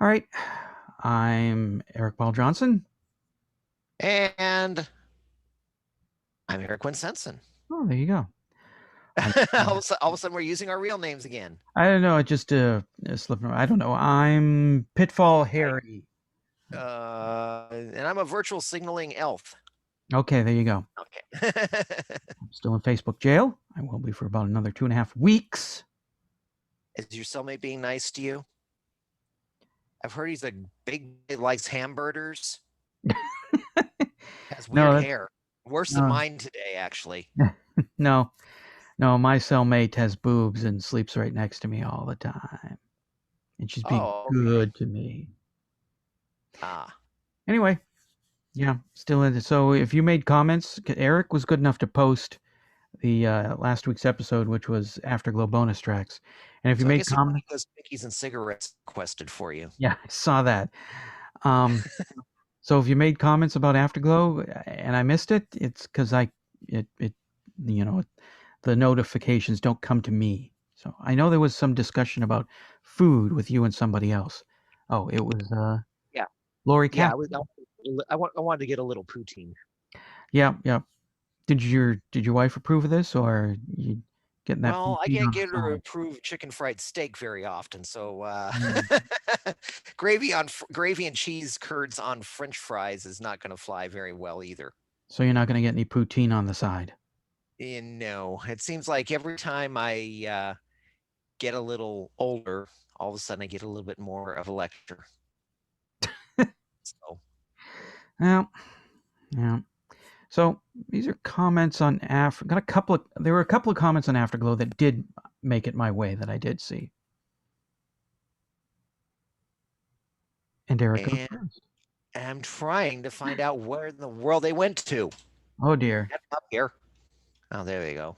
All right. I'm Eric Paul Johnson. And I'm Eric Winsenson. Oh, there you go. I'm, All of a sudden, we're using our real names again. I don't know. It just slipped. I don't know. I'm Pitfall I, Harry. and I'm a virtual signaling elf. Okay, there you go. Okay. I'm still in Facebook jail. I will be for about another 2.5 weeks. Is your cellmate being nice to you? I've heard he's a big, likes hamburgers, has weird No, that's hair. Worse than no, mine today, actually. no, no. My cellmate has boobs and sleeps right next to me all the time, and she's being Oh, okay. good to me. Ah, Anyway, yeah, still in it. So if you made comments, Eric was good enough to post the last week's episode, which was Afterglow bonus tracks. And if you so I made guess you brought comments, those cookies and cigarettes requested for you. yeah, I saw that. Um, so if you made comments about Afterglow and I missed it, it's because it, you know, the notifications don't come to me. So I know there was some discussion about food with you and somebody else. Oh, it was Yeah, Lori yeah. Cap. I wanted to get a little poutine. Yeah, yeah. Did your wife approve of this, or you getting that Well, I poutine can't on the get her to side? approve chicken fried steak very often, so Mm. gravy and cheese curds on French fries is not going to fly very well either. So you're not going to get any poutine on the side. No, it seems like every time I get a little older, all of a sudden I get a little bit more of a lecture. So, Yeah, yeah. So these are comments on Got a couple of. There were a couple of comments on Afterglow that did make it my way that I did see. And Eric goes and first. I'm trying to find out where in the world they went to. Oh dear. Get up here. Oh, there they go.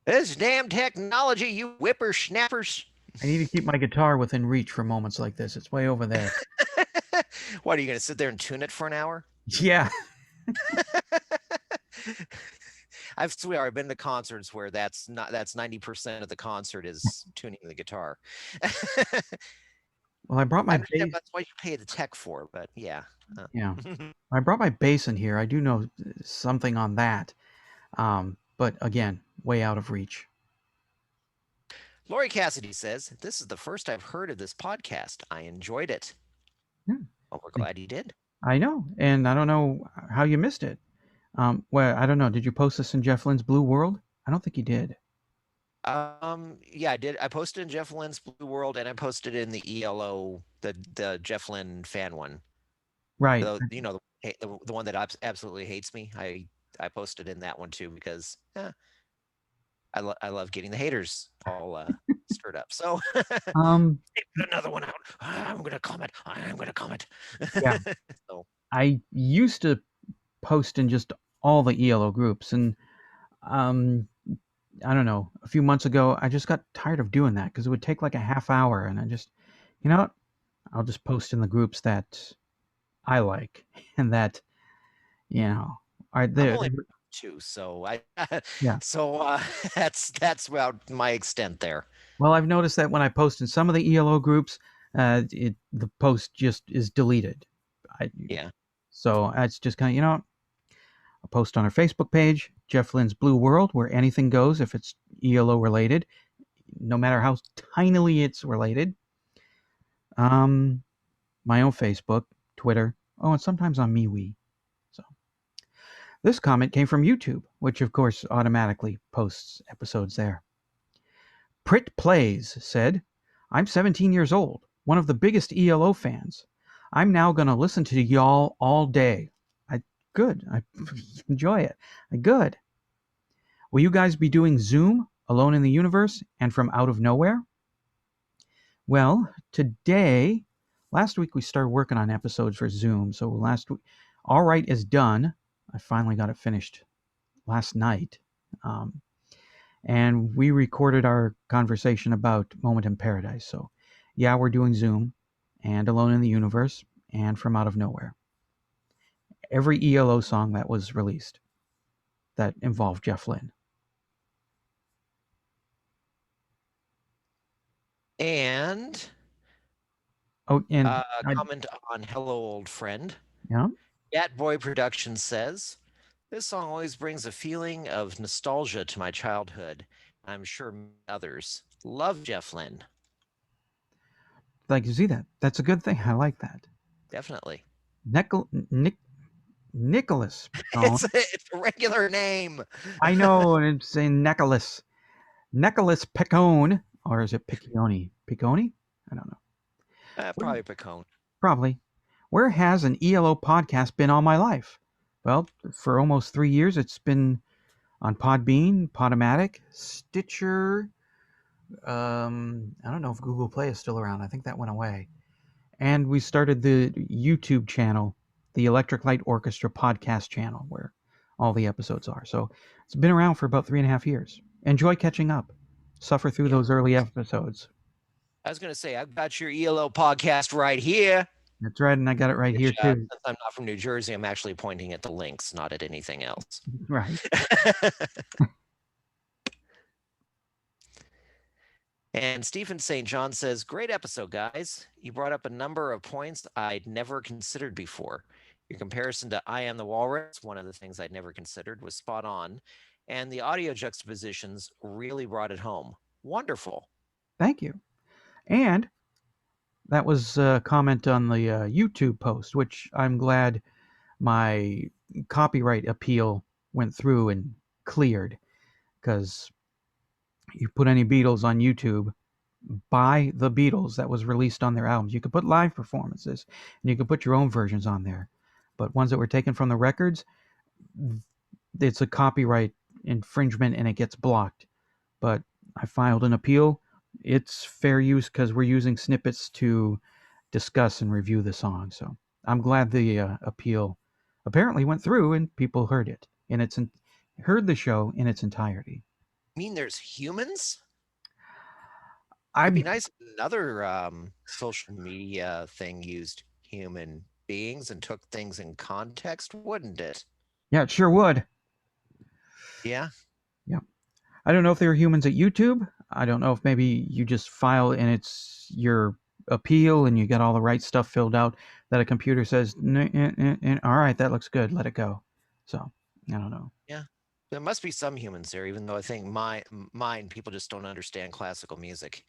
This damn technology, you whippersnappers. I need to keep my guitar within reach for moments like this. It's way over there. What, are you going to sit there and tune it for an hour? Yeah. I've swear I've been to concerts where that's 90% of the concert is tuning the guitar. Well, I brought I my understand bass. that's what you pay the tech for, but yeah. Yeah. I brought my bass in here. I do know something on that. But again, way out of reach. Lori Cassidy says, "This is the first I've heard of this podcast. I enjoyed it." Yeah. Well, we're glad you did. I know, and I don't know how you missed it. Well, I don't know. Did you post this in Jeff Lynn's Blue World? I don't think you did. Yeah, I did. I posted in Jeff Lynn's Blue World, and I posted in the ELO, the Jeff Lynn fan one. Right. The one that absolutely hates me. I posted in that one too because I love getting the haters all stirred up. So Um, put another one out. I'm gonna comment. I'm gonna comment. yeah, So I used to post in just all the ELO groups, and um, I don't know. A few months ago, I just got tired of doing that because it would take like a half hour, and I just, you know what? I'll just post in the groups that I like and that you know are I'm there. only two, so I Yeah. so that's about my extent there. Well, I've noticed that when I post in some of the ELO groups, the post just is deleted. I, Yeah. so it's just kind of a post on our Facebook page, Jeff Lynn's Blue World, where anything goes if it's ELO related, no matter how tinily it's related. Um, my own Facebook, Twitter, oh, and sometimes on MeWe. So this comment came from YouTube, which of course automatically posts episodes there. Prit Plays said, I'm 17 years old, one of the biggest ELO fans. I'm now going to listen to y'all all day. Good. I enjoy it. Good. Will you guys be doing Zoom, Alone in the Universe, and From Out of Nowhere? Well, last week we started working on episodes for Zoom. So last week, All Right is done. I finally got it finished last night. Um, and we recorded our conversation about Moment in Paradise. So, yeah, we're doing Zoom and Alone in the Universe and From Out of Nowhere. Every ELO song that was released that involved Jeff Lynne. And Oh, and comment on Hello Old Friend. yeah, Boy Productions says, this song always brings a feeling of nostalgia to my childhood. I'm sure others. Love Jeff Lynne. like you see that. That's a good thing. I like that. Definitely. Nicol- Nic- Nicholas Picone. It's a regular name. I know, and it's saying Nicholas. Nicholas Picone, or is it Piccioni? Piconi? I don't know. Where, Probably Picone. probably. Where has an ELO podcast been all my life? Well, for almost 3 years, it's been on Podbean, Podomatic, Stitcher. I don't know if Google Play is still around. I think that went away. And we started the YouTube channel, the Electric Light Orchestra podcast channel, where all the episodes are. So it's been around for about 3.5 years. Enjoy catching up. Suffer through Yeah. those early episodes. I was going to say, I've got your ELO podcast right here. That's right, and I got it right Which, here too. since I'm not from New Jersey, I'm actually pointing at the links, not at anything else. Right. And Stephen St. John says, great episode, guys. You brought up a number of points I'd never considered before. Your comparison to I Am the Walrus, one of the things I'd never considered, was spot on. And the audio juxtapositions really brought it home. Wonderful. Thank you. And that was a comment on the YouTube post, which I'm glad my copyright appeal went through and cleared. Because you put any Beatles on YouTube, by the Beatles that was released on their albums. You could put live performances and you could put your own versions on there. But ones that were taken from the records, it's a copyright infringement and it gets blocked. But I filed an appeal. It's fair use because we're using snippets to discuss and review the song. So I'm glad the appeal apparently went through and people heard it and heard the show in its entirety. I mean, there's humans? It'd be I'm nice if another social media thing used human beings and took things in context, wouldn't it? Yeah, it sure would. Yeah. Yeah. I don't know if they were humans at YouTube. I don't know if maybe you just file and it's your appeal and you get all the right stuff filled out that a computer says, all right, that looks good, let it go. So I don't know. Yeah. There must be some humans there, even though I think mine people just don't understand classical music.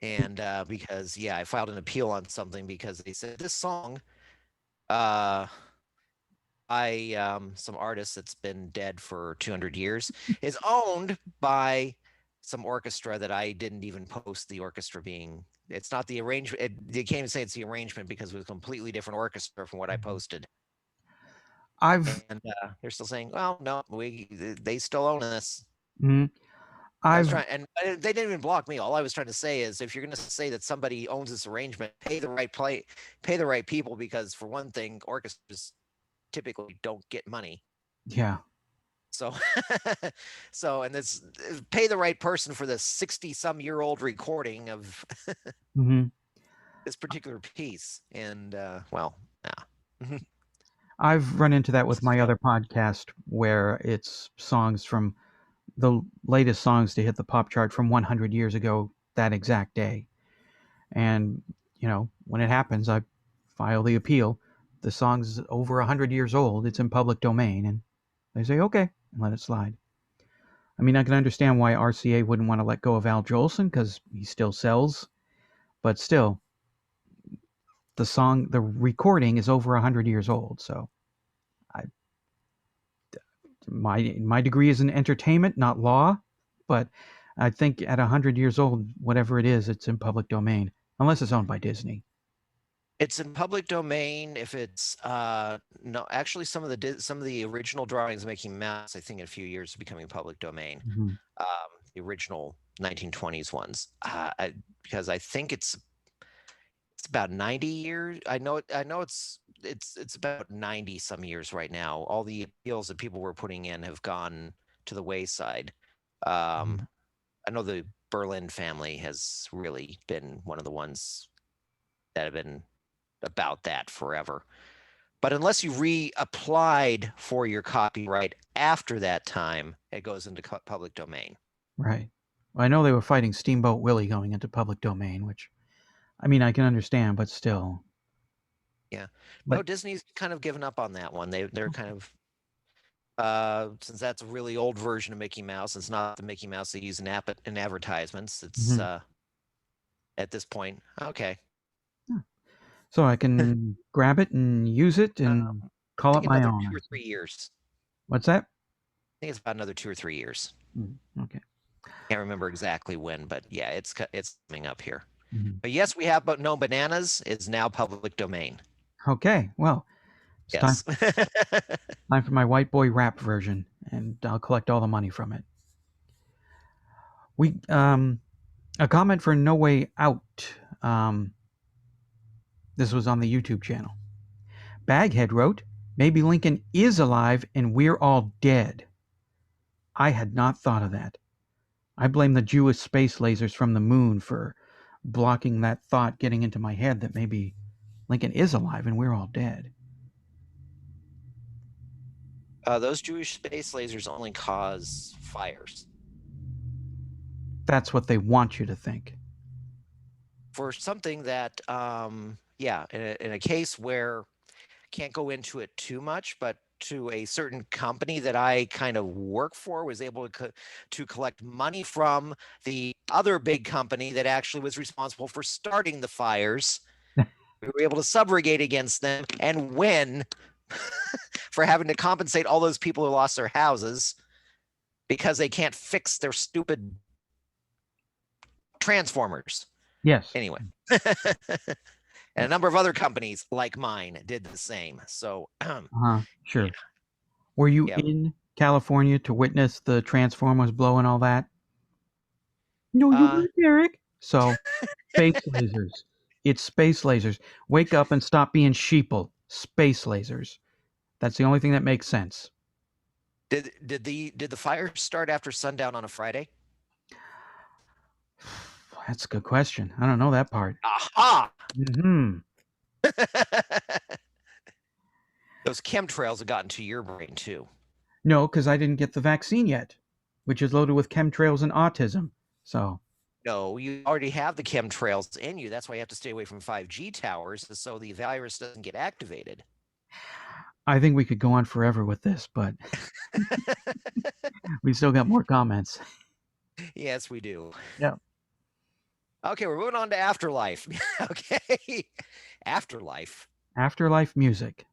And because I filed an appeal on something because they said this song by some artist that's been dead for 200 years is owned by some orchestra that I didn't even post the orchestra being. It's not the arrangement. They can't even say it's the arrangement because it was a completely different orchestra from what I posted. I've And they're still saying, well, no, they still own this. mm, I was I've trying, and they didn't even block me. All I was trying to say is, if you're going to say that somebody owns this arrangement, pay the right people, because for one thing, orchestras typically don't get money. yeah. So, and this pay the right person for the 60-some-year-old recording of hmm this particular piece. And well, yeah. I've run into that with my other podcast where it's songs from the latest songs to hit the pop chart from 100 years ago that exact day. And, when it happens, I file the appeal. The song's over 100 years old. It's in public domain. And they say, okay, and let it slide. I mean, I can understand why RCA wouldn't want to let go of Al Jolson because he still sells. But still, the recording is over 100 years old. So I, my degree is in entertainment, not law. But I think at 100 years old, whatever it is, it's in public domain, unless it's owned by Disney. It's in public domain if it's no, actually some of the original drawings of Mickey Mouse, I think in a few years are becoming public domain. Mm-hmm. The original 1920s ones, because I think it's about 90 years. I know it's about 90 some years right now. All the appeals that people were putting in have gone to the wayside. Mm-hmm. I know the Berlin family has really been one of the ones that have been about that forever. But unless you reapplied for your copyright after that time, it goes into public domain. Right. I know they were fighting Steamboat Willie going into public domain, which, I mean, I can understand, but still. Yeah. But No, Disney's kind of given up on that one. They're kind of since that's a really old version of Mickey Mouse, it's not the Mickey Mouse they use in advertisements. It's mhm. at this point, okay. Yeah. So I I can grab it and use it and call it think my another own. 2 or 3 years. What's that? I think it's about another 2 or 3 years. Okay. Can't remember exactly when, but yeah, it's coming up here. Mhm. But yes, we have but no bananas is now public domain. Okay. Well, it's Yes. time for my white boy rap version, and I'll collect all the money from it. We a comment for No Way Out. Um, this was on the YouTube channel. Baghead wrote, "Maybe Lincoln is alive and we're all dead." I had not thought of that. I blame the Jewish space lasers from the moon for blocking that thought getting into my head that maybe Lincoln is alive and we're all dead. Those Jewish space lasers only cause fires. That's what they want you to think. For something that, yeah, in a case where can't go into it too much, but to a certain company that I kind of work for was able to collect money from the other big company that actually was responsible for starting the fires. We were able to subrogate against them and win for having to compensate all those people who lost their houses because they can't fix their stupid transformers. Yes. Anyway. And a number of other companies like mine did the same. So, Sure. Were you yeah. in California to witness the Transformers blow and all that? No, you Uh, weren't, Eric. So, space lasers. It's space lasers. Wake up and stop being sheeple. Space lasers. That's the only thing that makes sense. did the fire start after sundown on a Friday? That's a good question. I don't know that part. Aha! Hmm. Those chemtrails have gotten to your brain too. No, because I didn't get the vaccine yet, which is loaded with chemtrails and autism. So No, you already have the chemtrails in you. That's why you have to stay away from 5G towers so the virus doesn't get activated. I think we could go on forever with this, but we still got more comments. Yes, we do. Yeah. Okay, we're moving on to Afterlife. Okay. Afterlife. Afterlife music.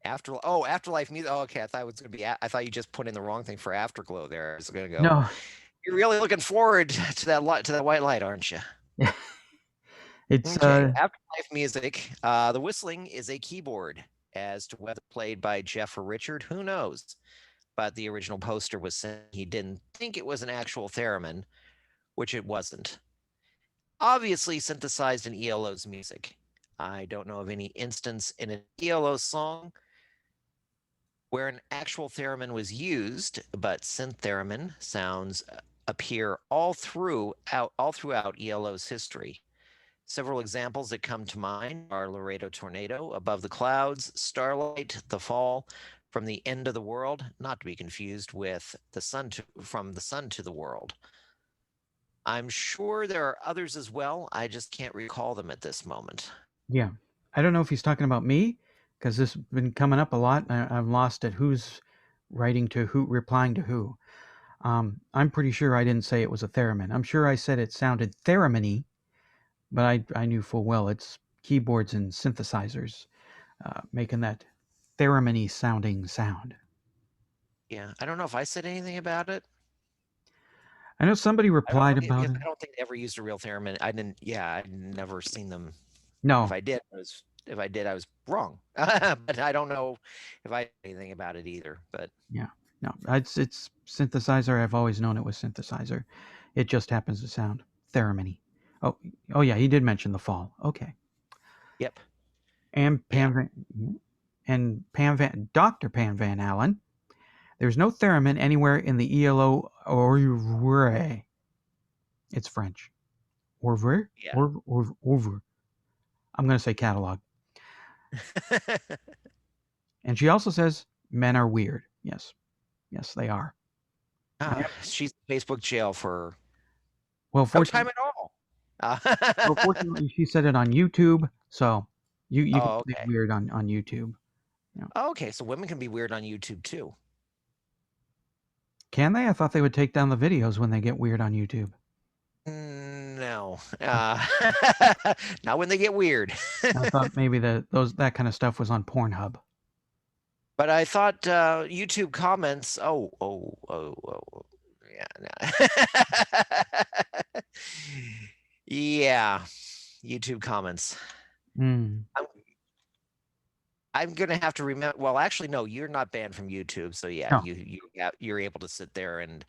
Afterlife music. Oh, okay. I thought it was gonna be. I thought you just put in the wrong thing for Afterglow. There, I was gonna go. No, You're really looking forward to that light, to that white light, aren't you? it's Okay. Afterlife music. The whistling is a keyboard. As to whether played by Jeff or Richard, who knows? But the original poster was saying he didn't think it was an actual theremin, which it wasn't. Obviously synthesized in ELO's music. I don't know of any instance in an ELO song where an actual theremin was used, but synth theremin sounds appear all throughout ELO's history. Several examples that come to mind are Laredo Tornado, Above the Clouds, Starlight, The Fall, From the End of the World, not to be confused with From the Sun to the World. I'm sure there are others as well. I just can't recall them at this moment. yeah. I don't know if he's talking about me because this has been coming up a lot. I'm lost at who's writing to who, replying to who. I'm pretty sure I didn't say it was a theremin. I'm sure I said it sounded theremin-y, but I knew full well it's keyboards and synthesizers making that theremin-y sounding sound. Yeah, I don't know if I said anything about it. I know somebody I don't replied know about because it. I don't think they ever used a real theremin. I didn't. Yeah, I'd never seen them. If No, I did, I was wrong. But I don't know if I said anything about it either. But yeah, no, it's synthesizer. I've always known it was synthesizer. It just happens to sound theremin-y. Oh, oh yeah, he did mention the fall. Okay, yep, and yeah, Pam Van Dr. Pam Van Allen. There's no theremin anywhere in the ELO oeuvre. It's French. Oeuvre? yeah. Oeuvre. I'm going to say catalog. And she also says men are weird. Yes. Yes, they are. I She's in Facebook jail for Well, No fortunately, time at all. well, fortunately, she said it on YouTube, so you can Oh, be okay. weird on YouTube. Yeah. Okay, so women can be weird on YouTube too. Can they? I thought they would take down the videos when they get weird on YouTube. No, not when they get weird. I thought maybe that kind of stuff was on Pornhub. But I thought YouTube comments. Oh, yeah, no. Yeah, YouTube comments. Mm. I'm, I'm gonna have to remember. Well, actually, no, you're not banned from YouTube, so yeah, No. you're able to sit there and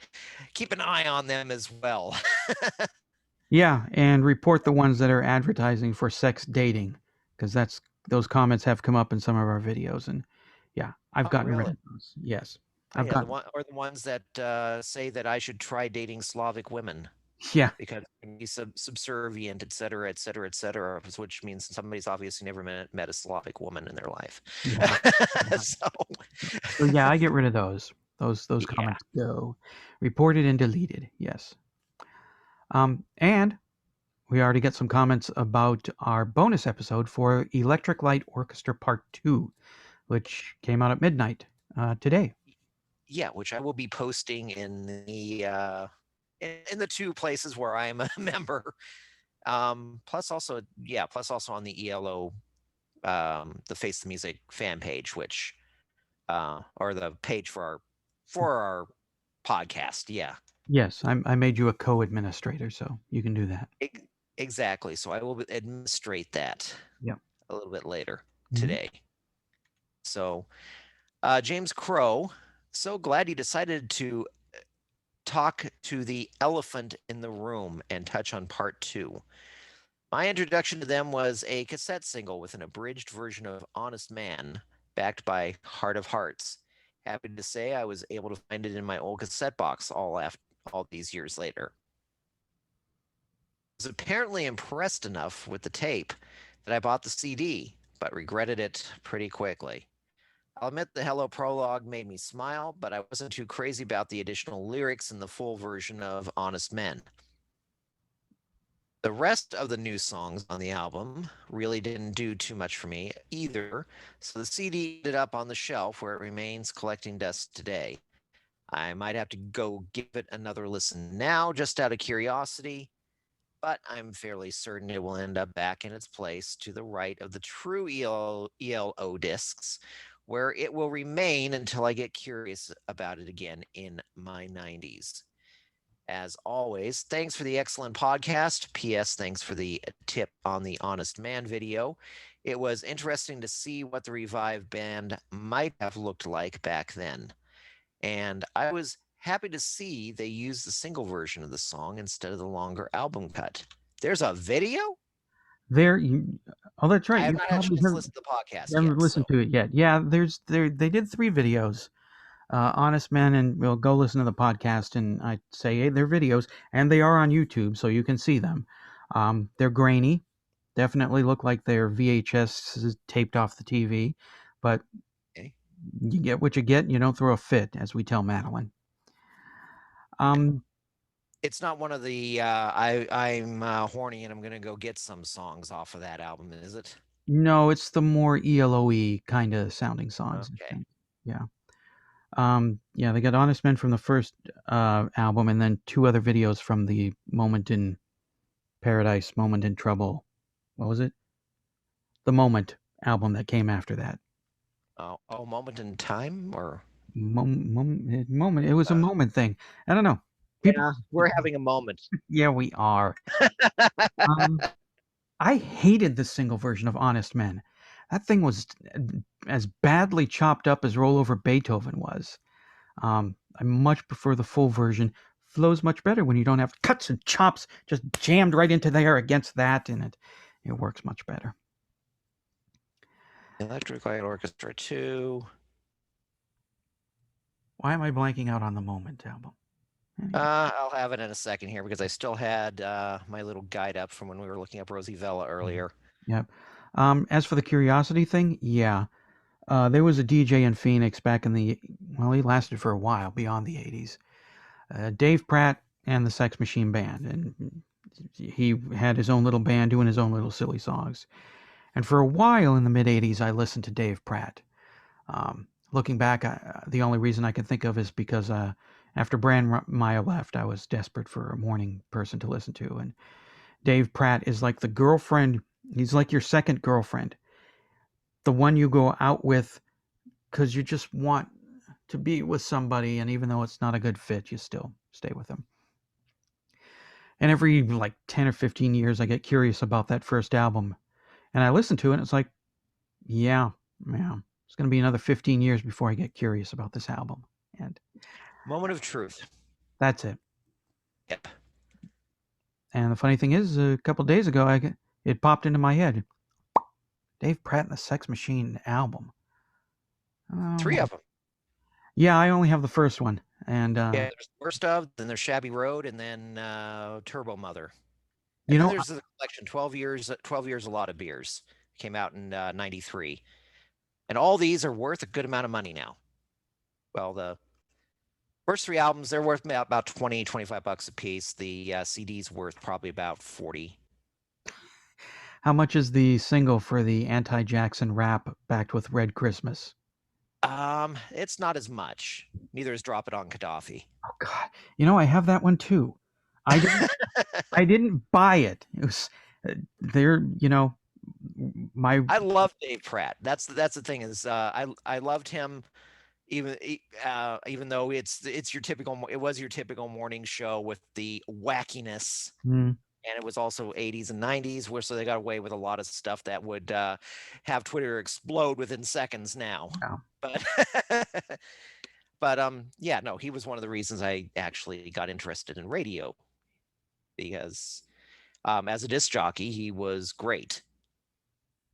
keep an eye on them as well. Yeah, and report the ones that are advertising for sex dating, because those comments have come up in some of our videos, and yeah, I've Oh, gotten rid really? of those. Yes, Oh, I've yeah, gotten. the ones that say that I should try dating Slavic women Yeah, because it can be subservient, et cetera, et cetera, et cetera, which means somebody's obviously never met a Slavic woman in their life. yeah. So, So yeah, I get rid of those. Those yeah, comments go reported and deleted. Yes. And we already get some comments about our bonus episode for Electric Light Orchestra Part II, which came out at midnight today. yeah, which I will be posting in the two places where I am a member. Plus also on the ELO, the Face the Music fan page, which or the page for our podcast. Yeah, Yes, I made you a co-administrator, so you can do that. ex- exactly. So I will administrate that Yeah. a little bit later Mhm. today. So, James Crow, so glad you decided to talk to the elephant in the room and touch on part two. My introduction to them was a cassette single with an abridged version of Honest Man, backed by Heart of Hearts. Happy to say I was able to find it in my old cassette box all these years later. I was apparently impressed enough with the tape that I bought the CD, but regretted it pretty quickly. I'll admit the Hello prologue made me smile, but I wasn't too crazy about the additional lyrics in the full version of Honest Men. The rest of the new songs on the album really didn't do too much for me either, so the CD ended up on the shelf where it remains collecting dust today. I might have to go give it another listen now just out of curiosity, but I'm fairly certain it will end up back in its place to the right of the true ELO discs, where it will remain until I get curious about it again in my 90s. As always, thanks for the excellent podcast. P.S. Thanks for the tip on the Honest Man video. It was interesting to see what the revived band might have looked like back then. And I was happy to see they used the single version of the song instead of the longer album cut. There's a video? There you Oh, that's I right. have You've not had a probably chance to heard listen to the podcast you haven't yet. listened So, to it yet. Yeah, they did 3 videos. Honest Men, and we'll go listen to the podcast, and I say, hey, they're videos, and they are on YouTube, so you can see them. They're grainy, definitely look like they're VHS taped off the TV, but okay. you get what you get, and you don't throw a fit, as we tell Madeline. Um, It's not one of the I'm horny and I'm gonna go get some songs off of that album, is it? no, it's the more ELO-y kind of sounding songs, I Okay. think. Yeah. Yeah, they got Honest Men from the first album, and then 2 other videos from the Moment in Paradise, Moment in Trouble. What was it? The Moment album that came after that. Moment in Time or Moment. It was a uh, moment thing. I don't know. People. yeah, we're having a moment. Yeah, we are. Um, I hated the single version of Honest Men. That thing was as badly chopped up as Roll Over Beethoven was. I much prefer the full version. Flows much better when you don't have cuts and chops just jammed right into there against that, and it works much better. Electric Light Orchestra 2. Why am I blanking out on the Moment album? Anyway. I'll have it in a second here because I still had my little guide up from when we were looking up Rosie Vella earlier. Yep. As for the curiosity thing, yeah. There was a DJ in Phoenix back in the, well, he lasted for a while, beyond the 80s. Dave Pratt, and the Sex Machine Band, and he had his own little band doing his own little silly songs. And for a while in the mid '80s, I listened to Dave Pratt. Looking back, the only reason I can think of is because after Bran Maya left, I was desperate for a morning person to listen to, and Dave Pratt is like the girlfriend. He's like your second girlfriend, the one you go out with because you just want to be with somebody, and even though it's not a good fit, you still stay with them. And every like 10 or 15 years, I get curious about that first album, and I listen to it, and it's like, yeah, yeah, it's going to be another 15 years before I get curious about this album. And Moment of truth. that's it. Yep. And the funny thing is, a couple days ago, it popped into my head. Dave Pratt and the Sex Machine album. Three Oh, of them. yeah, I only have the first one, and Yeah, there's the Worst of, then there's Shabby Road, and then Turbo Mother. you And then know, there's the collection, 12 years, a lot of beers. Came out in 93. And all these are worth a good amount of money now. Well, the first three albums, they're worth about 20, 25 bucks a piece. The CD's worth probably about 40. how much is the single for the anti-Jackson rap backed with Red Christmas? It's not as much. Neither is Drop It on Gaddafi. Oh God, I have that one too. I didn't, I didn't buy it. It was there, my I love Dave Pratt. That's the thing is I loved him even though it's your typical it was your typical morning show with the wackiness, mm, and it was also 80s and 90s where so they got away with a lot of stuff that would have Twitter explode within seconds now. no. But but yeah, no, he was one of the reasons I actually got interested in radio because as a disc jockey he was great,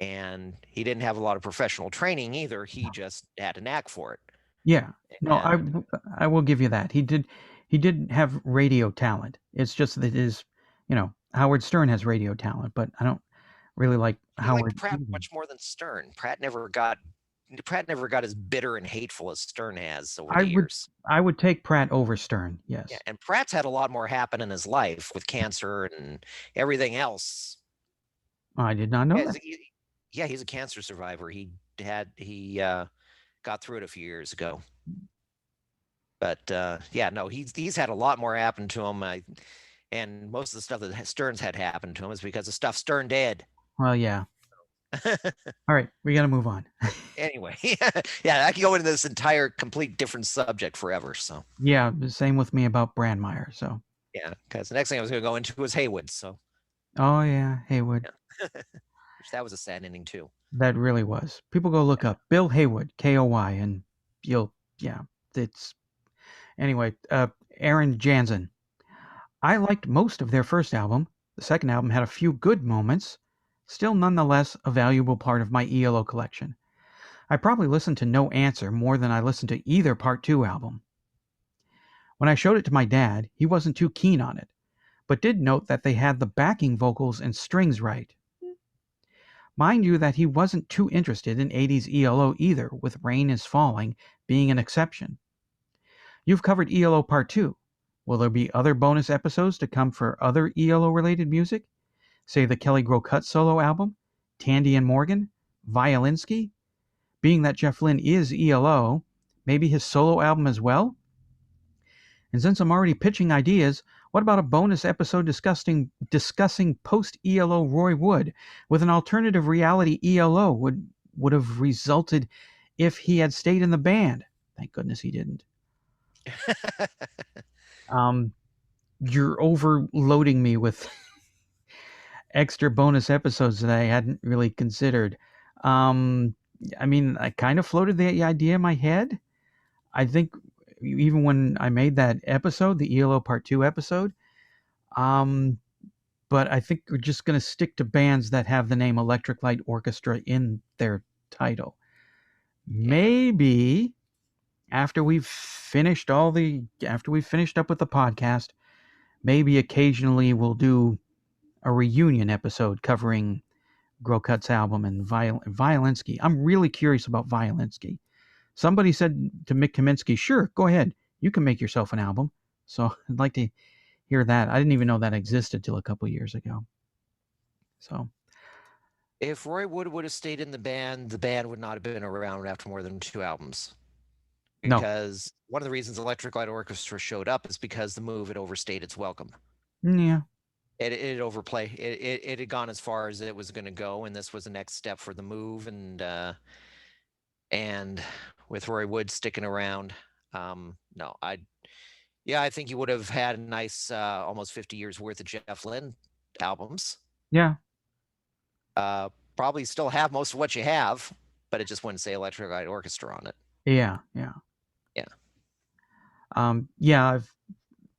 and he didn't have a lot of professional training either. He just had a knack for it. Yeah. No, And I will give you that. He did have radio talent. It's just that Howard Stern has radio talent, but I don't really like he liked Howard Pratt either. much more than Stern. Pratt never got as bitter and hateful as Stern has over I the would years. I would take Pratt over Stern. Yeah, Yes. and Pratt's had a lot more happen in his life with cancer and everything else. I did not know Yeah, that. he's a cancer survivor. He got through it a few years ago. But yeah, no, he's had a lot more happen to him. And most of the stuff that Stern's had happen to him is because of stuff Stern did. Well, yeah. All right, we got to move on. Anyway, yeah, I could go into this entire complete different subject forever. So Yeah, the same with me about Brandmeier. So, yeah, because the next thing I was going to go into was Haywood. So oh yeah, Haywood. yeah, which that was a sad ending too. That really was. People go look up Bill Haywood, Koy, and yeah, it's anyway. Aaron Jansen. I liked most of their first album. The second album had a few good moments, still nonetheless a valuable part of my ELO collection. I probably listened to No Answer more than I listened to either Part 2 album. When I showed it to my dad, he wasn't too keen on it, but did note that they had the backing vocals and strings right. Mind you that he wasn't too interested in 80s ELO either, with Rain is Falling being an exception. You've covered ELO Part 2. Will there be other bonus episodes to come for other ELO related music? Say the Kelly Grocut solo album, Tandy and Morgan, Violinsky? Being that Jeff Lynne is ELO, maybe his solo album as well? And since I'm already pitching ideas, what about a bonus episode discussing post ELO Roy Wood with an alternative reality ELO would have resulted if he had stayed in the band? Thank goodness he didn't. Um, you're overloading me with extra bonus episodes that I hadn't really considered. Um, I mean, I kind of floated the idea in my head. I think even when I made that episode, the ELO Part 2 episode, um, but I think we're just going to stick to bands that have the name Electric Light Orchestra in their title. Yeah. Maybe after we've finished up with the podcast, maybe occasionally we'll do a reunion episode covering Grocut's album and Violinsky. I'm really curious about Violinsky. Somebody said to Mick Kaminsky, "Sure, go ahead. You can make yourself an album." So I'd like to hear that. I didn't even know that existed till a couple years ago. So If Roy would have stayed in the band would not have been around after more than 2 albums. no, Because one of the reasons Electric Light Orchestra showed up is because the move had overstayed its welcome. yeah, It overplayed. It had gone as far as it was going to go, and this was the next step for the move. And with Roy Wood sticking around, no, I think you would have had a nice almost 50 years worth of Jeff Lynne albums. yeah, Probably still have most of what you have, but it just wouldn't say Electric Light Orchestra on it. yeah, yeah. Yeah. Yeah, I've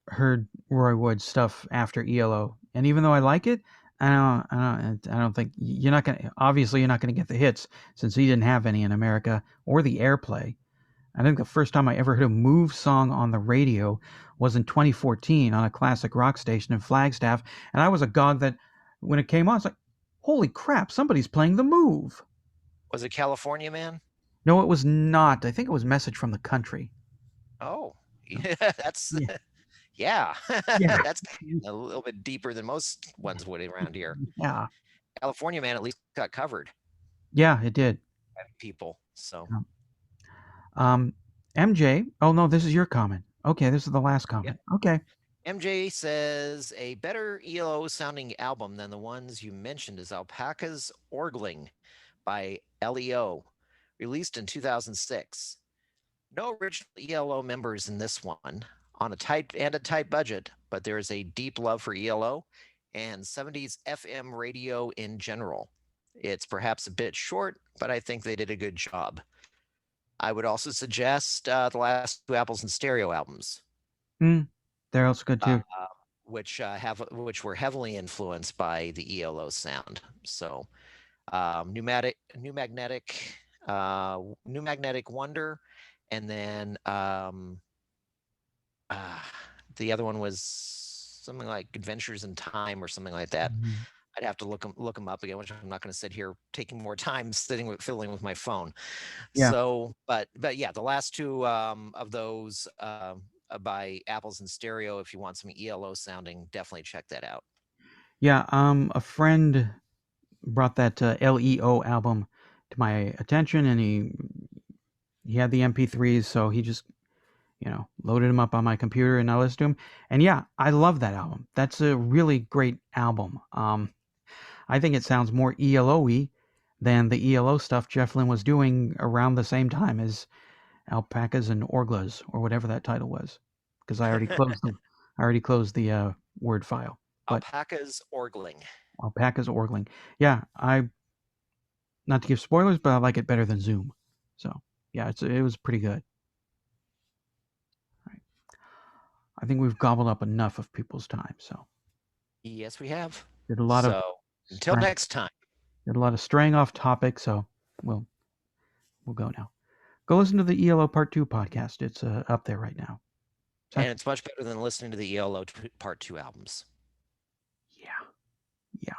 heard Roy Wood stuff after ELO, and even though I like it, I don't think you're not gonna. Obviously, you're not gonna get the hits since he didn't have any in America or the airplay. I think the first time I ever heard a Move song on the radio was in 2014 on a classic rock station in Flagstaff, and I was agog that when it came on, it's like, holy crap, somebody's playing the Move. Was it California Man? No, it was not. I think it was Message from the Country. Oh, So, yeah, that's yeah, yeah, yeah, that's a little bit deeper than most ones would around here. yeah, California Man at least got covered yeah. It did. by people. So Yeah. Um, MJ. Oh no, this is your comment. Okay, this is the last yeah. comment. Okay. MJ says a better ELO sounding album than the ones you mentioned is Alpaca's Orgling by LEO, released in 2006. No original ELO members in this one on a tight budget, but there is a deep love for ELO and 70s FM radio in general. It's perhaps a bit short, but I think they did a good job. I would also suggest the last two Apples in Stereo albums, Mm, they're also good uh, too. which were heavily influenced by the ELO sound. So New Magnetic Wonder, and then uh, the other one was something like Adventures in Time or something like that. Mhm. I'd have to look them up again, which I'm not going to sit here taking more time fiddling with my phone. Yeah, So, but yeah, the last two of those by Apples in Stereo. If you want some ELO sounding, definitely check that out. yeah. A friend brought that LEO album to my attention, and he had the MP3s, so he just loaded them up on my computer, and I listened to them. And yeah, I love that album. That's a really great album. I think it sounds more ELO-y than the ELO stuff Jeff Lynne was doing around the same time as Alpacas and Orglas or whatever that title was, because I already closed the Word file. But Alpaca's Orgling. Alpacas Orgling, yeah, I not to give spoilers, but I like it better than Zoom. So yeah, it was pretty good. All right. I think we've gobbled up enough of people's time. So Yes, we have. did a lot of So until straying, next time. did a lot of straying off topic. So we'll we'll go now. Go listen to the ELO Part II podcast. It's up there right now. And it's much better than listening to the ELO Part II albums. Yeah, yeah.